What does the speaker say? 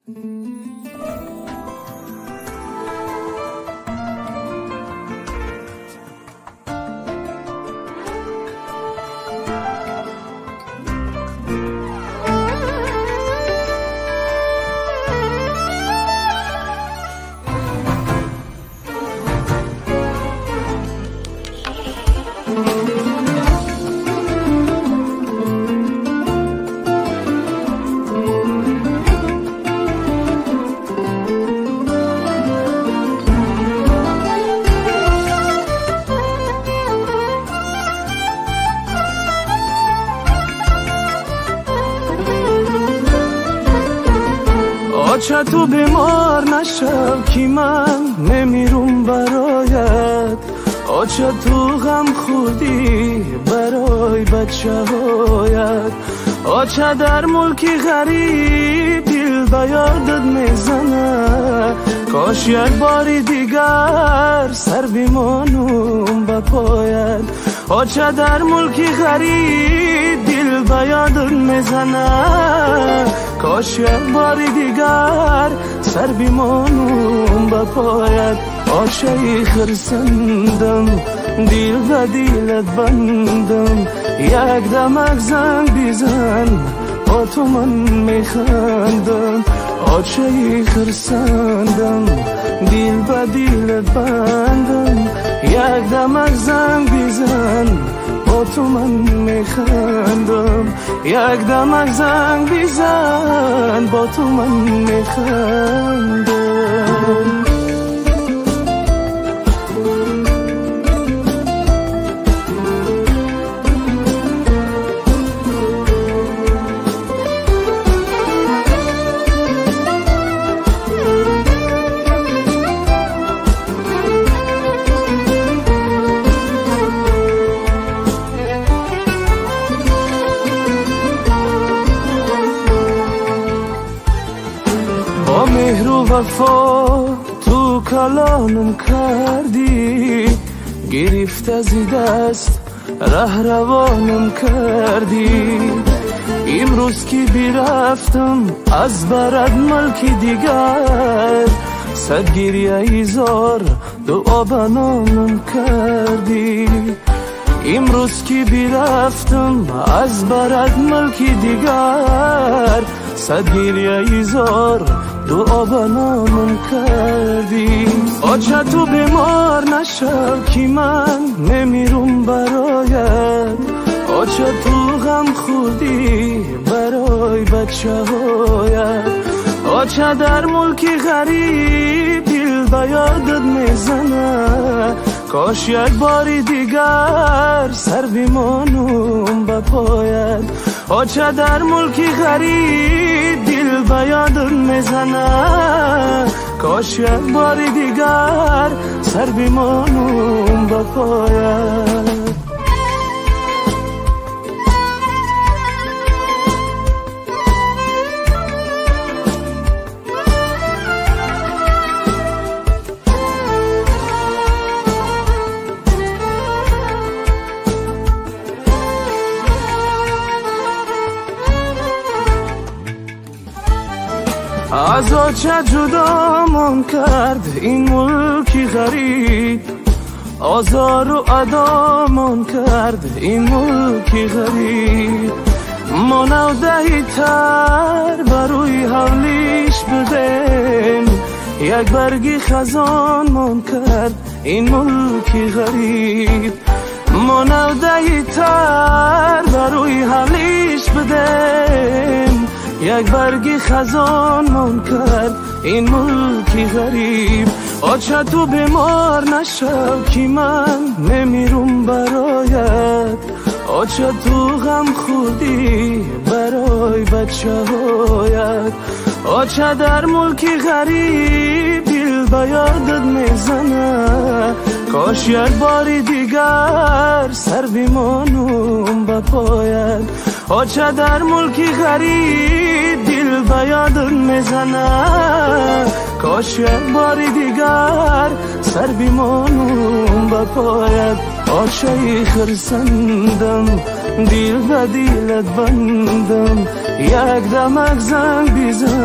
آچه تو بیمار نشو که من نمیرم برایت، آچه تو غم خوردی برای بچه هایت، آچه در ملکی غریب دل به یادت میزنه، کاش یک باری دیگر سر بیمانم به پایت، آچه در ملکی غریب دل به یادت میزنه، کاش یک باری دیگر سر بیمانم به پایت، آچه خرسندم دل به دلت بندم، یک دمک زنگ بیزن با تو من میخندم، آچه خرسندم دل به دلت بندم، یک دمک زنگ بیزن با تو من میخندم، یک دمک زنگ بیزن با تو من میخندم. با مهر و وفا تو کلانم کردی، گرفت از دست ره روانم کردی، امروز که بیرفتم از برد ملکی دیگر، صد گریه ایزار دعا بنامم کردی، امروز که بیرفتم از برد ملکی دیگر، صد گریه ایزار دعا بنامم کردی، آچه تو بیمار نشو که من نمیرم برایت، آچه تو غم خوردی برای بچه هایت، آچه در ملکی غریب دل به یادت میزنه، کاش یک باری دیگر سر بیمانم به پایت، آچه در ملکی غریب دل به یادت میزنه، کاش یک باری دیگر سر بیمانم به پایت. از آچه جدا من کرد این ملکی غریب، آزار و ادا من کرد این ملکی غریب، ما نودهی تر بروی حولیش بدیم، یک برگی خزان من کرد این ملکی غریب، ما نودهی تر بروی حولیش بدیم، یک برگی خزان من کرد این ملکی غریب، آچه تو بیمار نشو که من نمیرم برایت، آچه تو غم خوردی برای بچه هایت، آچه در ملکی غریب دل به یادت میزنه، کاش یک باری دیگر سر بیمانم به پایت، آچه در ملکی غریب دل به یادت میزنه، کاش یک باری دیگر سر بیمانم به پایت، آچه خرسندم دل به دلت بندم، یک دمک زنگ بیزن